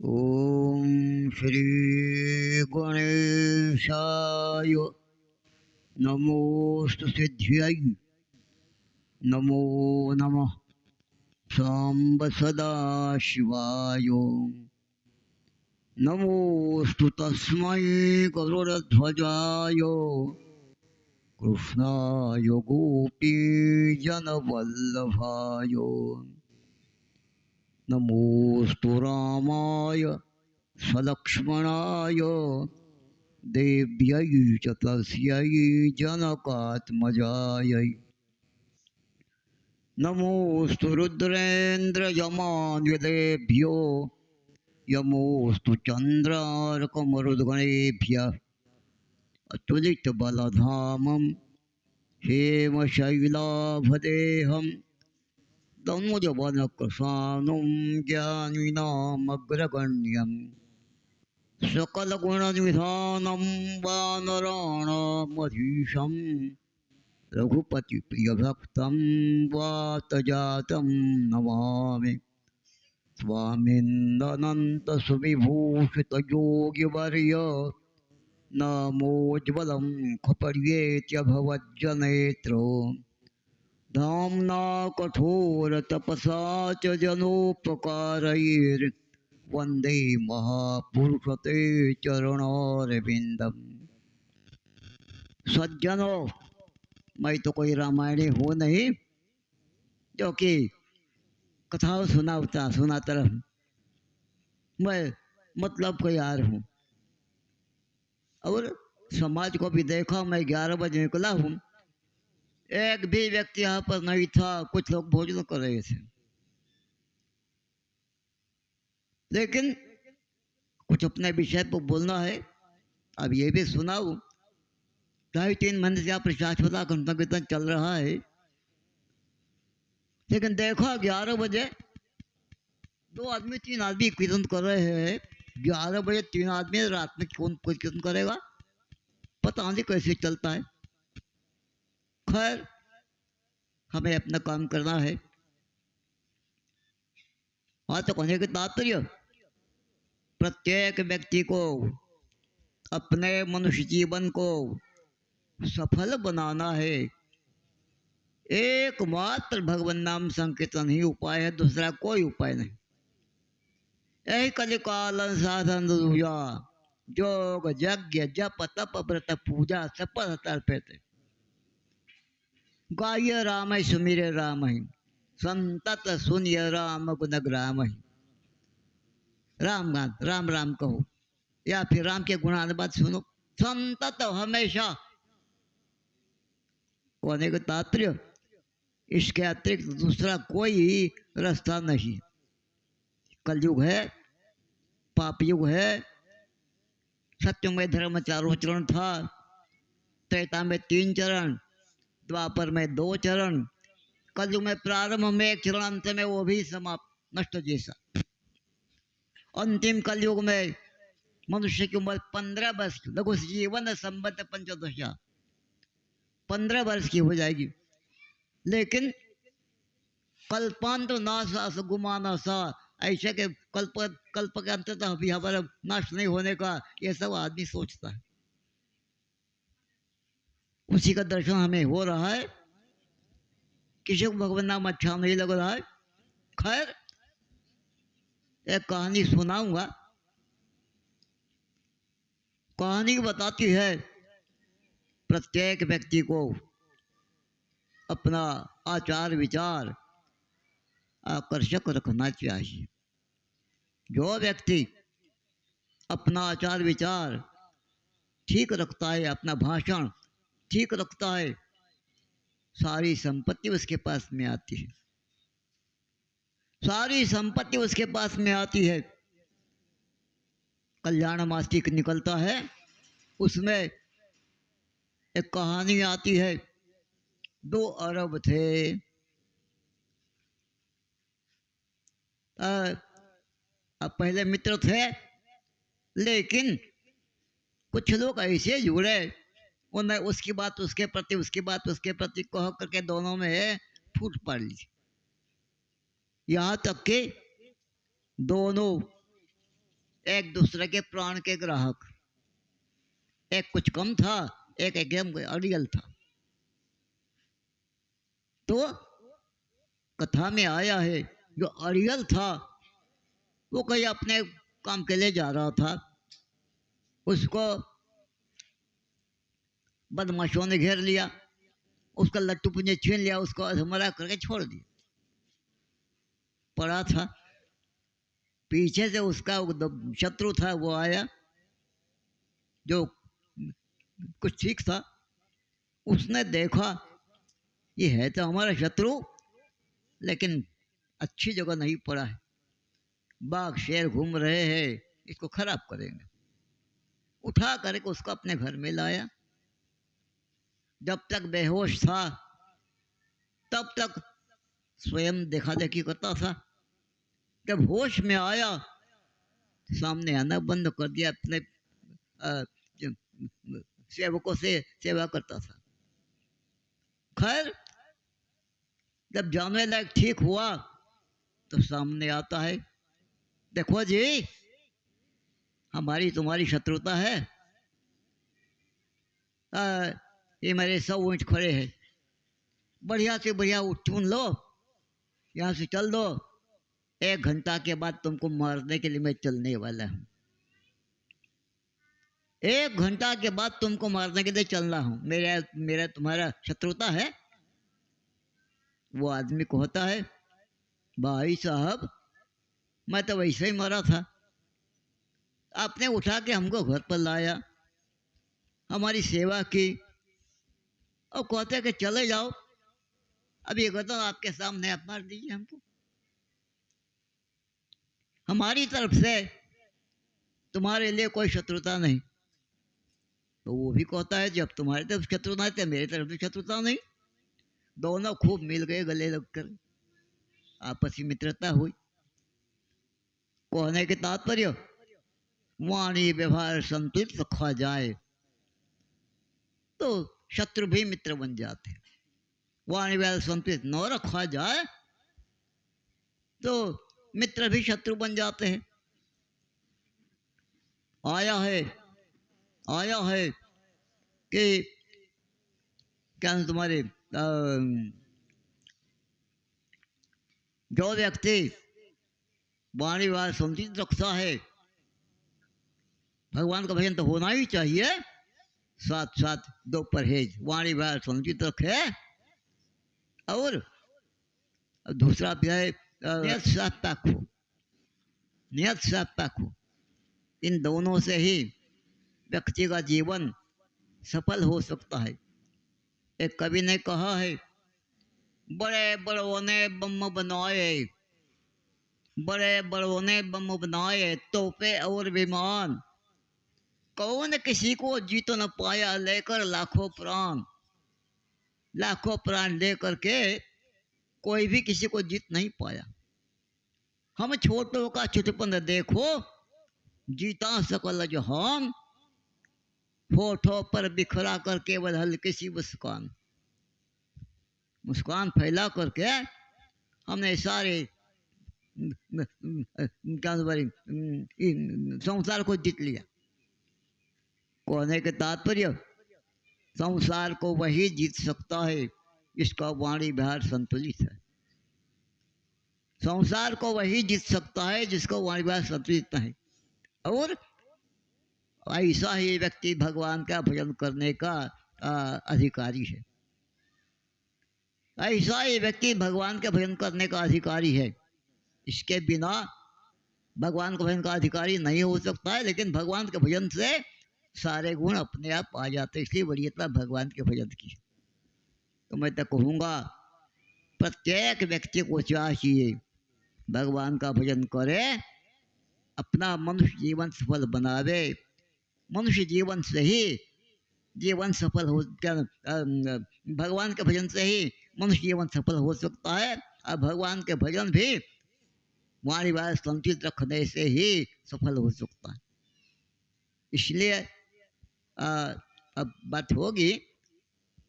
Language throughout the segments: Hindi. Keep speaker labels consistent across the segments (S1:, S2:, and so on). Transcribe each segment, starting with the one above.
S1: ओम श्री गणेशाय नमोस्तु सिद्ध्यै नमो नमः सांब सदाशिवाय नमोस्तु तस्मै गरुडध्वजाय कृष्णाय गोपीजनवल्लभाय नमोस्तु रामाय सलक्ष्मणाय देव्यै च तस्यै जनकात्मजायै नमोस्तु रुद्रेन्द्रयमान्यदेभ्यो यमोस्तु चन्द्रार्कमरुद्गणेभ्यः अतुलितबलधामं हेमशैलाभदेहं दमुजवनकृशानुं ज्ञानिनामग्रगण्यं सकलगुणनिधानं वानराणामधीशं रघुपतिप्रियभक्तं वातजातं नमामि स्वामिन्दनन्तसुविभूषितयोगिवर्य नामोज्ज्वलं खपर्येत्यभवज्जनेत्रो धाम्ना कठोरतपसा च जनोपकारैर्वन्दे महापुरुषते चरणारविन्दम्। सज्जनों, मैं तो कोई रामायणी हूँ नहीं जो कि कथाओं सुनाता रहूं। मैं मतलब कोई यार हूँ और समाज को भी देखा। मैं 11 बजे निकला हूँ, एक भी व्यक्ति यहाँ पर नहीं था। कुछ लोग भोजन कर रहे थे, लेकिन कुछ अपने विषय पर बोलना है। अब ये भी सुनाऊं। 2.5-3 महीने से यहाँ पर शाश्वता घंटा कीर्तन चल रहा है, लेकिन देखो 11 बजे 3 आदमी कीर्तन कर रहे हैं। 11 बजे 3 आदमी, रात में कौन कोई कीर्तन करेगा? पता नहीं कैसे चलता है। खैर, हमें अपना काम करना है। हाँ, तो कहने के तात्पर्य, प्रत्येक व्यक्ति को अपने मनुष्य जीवन को सफल बनाना है। एकमात्र भगवान नाम संकीर्तन ही उपाय है, दूसरा कोई उपाय नहीं। यही कलिकाल साधन दुया जोग यज्ञ जप तप व्रत पूजा सपथ तर्पित। गाय राम सुमिरे राम ही संतत सुनिय राम गुण ग्राम ही। राम गान राम राम कहो या फिर राम के गुणानुवाद सुनो। संतत हमेशा होने का तात्पर्य, इसके अतिरिक्त दूसरा कोई रास्ता नहीं। कलयुग है, पाप युग है। सत्य में धर्म 4 चरण था, त्रेता में 3 चरण, द्वापर में 2 चरण, कलयुग में प्रारंभ में 1 चरण, अंत में वो भी समाप्त नष्ट जैसा। अंतिम कलयुग में मनुष्य की उम्र 15 वर्ष, लघु जीवन संबद्ध पंचदशा 15 वर्ष की हो जाएगी। लेकिन कल्पांत नाश गुमाना सा, ऐसे के कल्प के अंततः भी हमारा नाश नहीं होने का ये सब आदमी सोचता है। उसी का दर्शन हमें हो रहा है। किसी को भगवान नाम अच्छा नहीं लग रहा है। खैर, एक कहानी सुनाऊंगा। कहानी बताती है प्रत्येक व्यक्ति को अपना आचार विचार आकर्षक रखना चाहिए। जो व्यक्ति अपना आचार विचार ठीक रखता है, अपना भाषण ठीक रखता है, सारी संपत्ति उसके पास में आती है। सारी संपत्ति उसके पास में आती है। कल्याण मासिक निकलता है, उसमें एक कहानी आती है। 2 अरब थे। अब पहले मित्र थे, लेकिन कुछ लोग ऐसे जुड़े, उन्हें उसकी बात उसके प्रति, उसकी बात उसके प्रति कह करके दोनों में फूट पड़ ली। यहाँ तक कि दोनों एक दूसरे के प्राण के ग्राहक। एक कुछ कम था, एक एकदम अड़ियल था। तो कथा में आया है, जो अड़ियल था वो कहीं अपने काम के लिए जा रहा था, उसको बदमाशों ने घेर लिया, उसका लट्टू पुंजे छीन लिया, उसको अधमरा करके छोड़ दिया। पड़ा था, पीछे से उसका शत्रु था वो आया, जो कुछ ठीक था। उसने देखा ये है तो हमारा शत्रु, लेकिन अच्छी जगह नहीं पड़ा है, बाघ शेर घूम रहे हैं, इसको खराब करेंगे। उठा करके उसको अपने घर में लाया। जब तक बेहोश था तब तक स्वयं देखा देखी करता था। जब होश में आया, सामने आना बंद कर दिया, अपने सेवकों से सेवा करता था। खैर जब जाने लायक ठीक हुआ तो सामने आता है, देखो जी हमारी तुम्हारी शत्रुता है, ये मेरे 100 ऊँट खड़े हैं, बढ़िया से बढ़िया चुन लो, यहाँ से चल दो, 1 घंटा के बाद तुमको मारने के लिए मैं चलने वाला हूँ। 1 घंटा के बाद तुमको मारने के लिए चलना हूँ। मेरा तुम्हारा शत्रुता है। वो आदमी को होता है, भाई साहब मैं तो वैसे ही मरा था, आपने उठा के हमको घर पर लाया, हमारी सेवा की, और कहते कि चले जाओ, अब ये कहता आपके सामने आप मार दीजिए हमको। हमारी तरफ से तुम्हारे लिए कोई शत्रुता नहीं। तो वो भी कहता है जब तुम्हारी तरफ शत्रुता है तो मेरी तरफ भी शत्रुता नहीं। दोनों खूब मिल गए, गले लगकर आपसी मित्रता हुई। कहने के तात्पर्य, वाणी व्यवहार संतुलित रखा जाए तो शत्रु भी मित्र बन जाते हैं। वाणी व्यवहार संतुलित न रखा जाए तो मित्र भी शत्रु बन जाते हैं। आया है कि क्या तुम्हारे जो व्यक्ति वाणी व्यवहार संतुलित रखता है, भगवान का भजन तो होना ही चाहिए, साथ साथ 2 परहेज, वाणी व्यवहार संतुलित रखे, और दूसरा भी है नियत सात्विक हो। इन दोनों से ही व्यक्ति का जीवन सफल हो सकता है। एक कवि ने कहा है, बड़े बड़ों ने बम बनाए, बड़े बड़ों ने बम बनाए, तोपे और विमान, कौन किसी को जीत न पाया लेकर लाखों प्राण। लाखों प्राण लेकर के कोई भी किसी को जीत नहीं पाया। हम छोटों का छुटपन देखो, जीता सकल जहान, होठों पर बिखरा कर केवल हल्की सी मुस्कान। मुस्कान फैला करके हमने सारे संसार को जीत लिया। कहने के तात्पर्य, संसार को वही जीत सकता है जिसका वाणी व्यवहार संतुलित है। संसार को वही जीत सकता है जिसका वाणी व्यवहार संतुलित है। और ऐसा ही व्यक्ति भगवान का भजन करने का अधिकारी है। ऐसा ही व्यक्ति भगवान का भजन करने का अधिकारी है। इसके बिना भगवान के भजन का अधिकारी नहीं हो सकता है, लेकिन भगवान के भजन से सारे गुण अपने आप आ जाते हैं। इसलिए वरीयता भगवान के भजन की। तो मैं तो कहूँगा प्रत्येक व्यक्ति को चाहिए भगवान का भजन करे, अपना मनुष्य जीवन सफल बनावे। मनुष्य जीवन से ही जीवन सफल हो, भगवान के भजन से ही मनुष्य जीवन सफल हो सकता है। और भगवान के भजन भी वाणी व्यवहार संतुलित रखने से ही सफल हो सकता है। इसलिए अब बात होगी,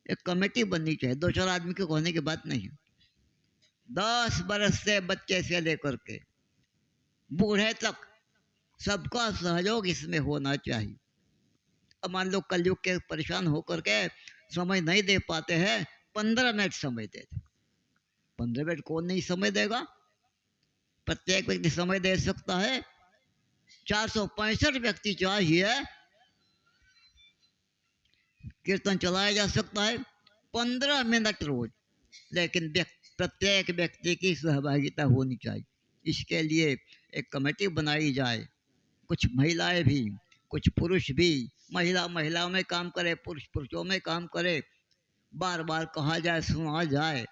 S1: एक कमेटी बननी चाहिए। 2-4 आदमी के कहने की बात नहीं। 10 बरस से बच्चे से लेकर के बूढ़े तक सबका सहयोग इसमें होना चाहिए। अब मान लो कलयुग के परेशान होकर के समय नहीं दे पाते हैं, 15 मिनट समय दे दे। 15 मिनट कौन नहीं समय देगा? प्रत्येक व्यक्ति समय दे सकता है। 465 व्यक्ति चाहिए, कीर्तन चलाया जा सकता है 15 मिनट रोज, लेकिन प्रत्येक व्यक्ति की सहभागिता होनी चाहिए। इसके लिए एक कमेटी बनाई जाए, कुछ महिलाएं भी, कुछ पुरुष भी। महिलाओं में काम करे, पुरुष पुरुषों में काम करे। बार बार कहा जाए, सुना जाए,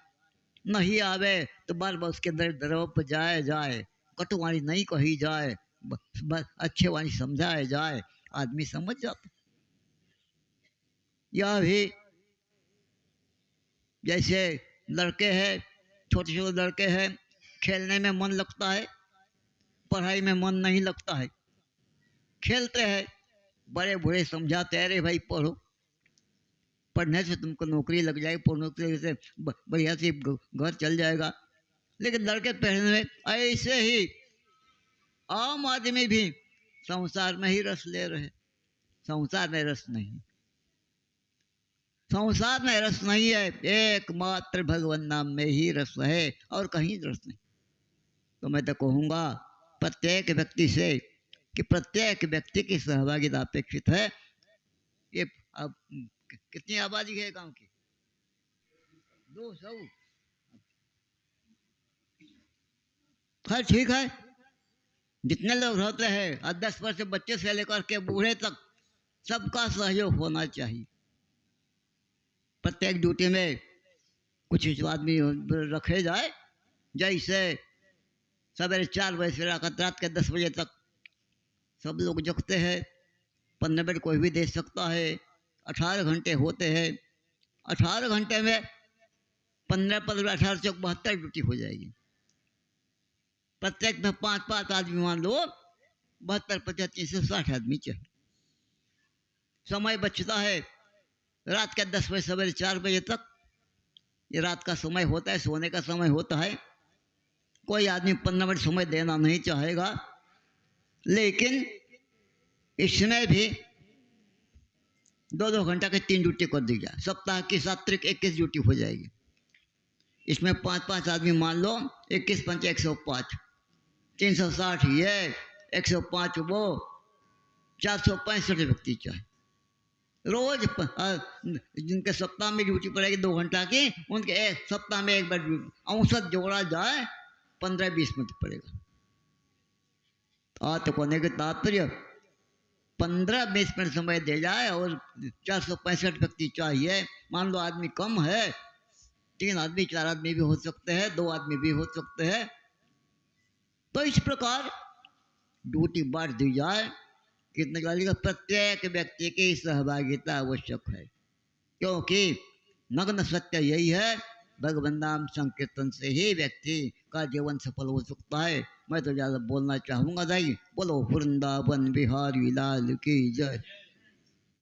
S1: नहीं आवे तो बार बार उसके अंदर द्रव जाए, कटुवाणी नहीं कही जाए, अच्छे वाणी समझाए जाए, आदमी समझ जाता। यह भी जैसे लड़के हैं, छोटे छोटे लड़के हैं, खेलने में मन लगता है, पढ़ाई में मन नहीं लगता है, खेलते हैं। बड़े बूढ़े समझाते हैं, अरे भाई पढ़ो, पढ़ने से तुमको नौकरी लग जाएगी, नौकरी से बढ़िया से घर चल जाएगा। लेकिन लड़के पढ़ने में ऐसे ही आम आदमी भी संसार में ही रस ले रहे। संसार में रस नहीं, संसार में रस नहीं है, एकमात्र भगवान नाम में ही रस है और कहीं रस नहीं। तो मैं तो कहूँगा प्रत्येक व्यक्ति से कि प्रत्येक व्यक्ति की सहभागिता अपेक्षित है। ये अब कितनी आबादी है गांव की? 200। खैर ठीक है, जितने लोग होते हैं, 10 वर्ष के बच्चे से लेकर के बूढ़े तक सबका सहयोग होना चाहिए। प्रत्येक ड्यूटी में कुछ आदमी रखे जाए, जैसे सवेरे 4 बजे से रात के 10 बजे तक सब लोग जगते हैं। 15 मिनट कोई भी दे सकता है। 18 घंटे होते हैं। 18 घंटे में 15 18 से 72 ड्यूटी हो जाएगी। प्रत्येक में 5 आदमी मान लो, 72 50 360 आदमी चाहिए। समय बचता है रात के 10 बजे सवेरे 4 बजे तक। ये रात का समय होता है, सोने का समय होता है। कोई आदमी 15 मिनट समय देना नहीं चाहेगा, लेकिन इसमें भी 2-2 घंटा की 3 ड्यूटी कर दी जाए। सप्ताह की सात्विक 21 ड्यूटी हो जाएगी। इसमें 5 आदमी मान लो, 21 5 105, 360 ये, 105 वो, 465 व्यक्ति चाहिए रोज। जिनके सप्ताह में ड्यूटी पड़ेगी 2 घंटा की, उनके एक सप्ताह में एक बार औसत जोड़ा जाए 15-20 मिनट पड़ेगा। तो कहने के तात्पर्य 15-20 मिनट समय दे जाए और 465 व्यक्ति चाहिए। मान लो आदमी कम है, 3 आदमी 4 आदमी भी हो सकते हैं, 2 आदमी भी हो सकते हैं। तो इस प्रकार ड्यूटी बांट दी जाए। कितने का? प्रत्येक व्यक्ति की सहभागिता आवश्यक है, क्योंकि नग्न सत्य यही है, भगवान नाम संकीर्तन से ही व्यक्ति का जीवन सफल हो सकता है। मैं तो ज़्यादा बोलना चाहूँगा नहीं। बोलो वृंदावन बिहारी लाल की जय।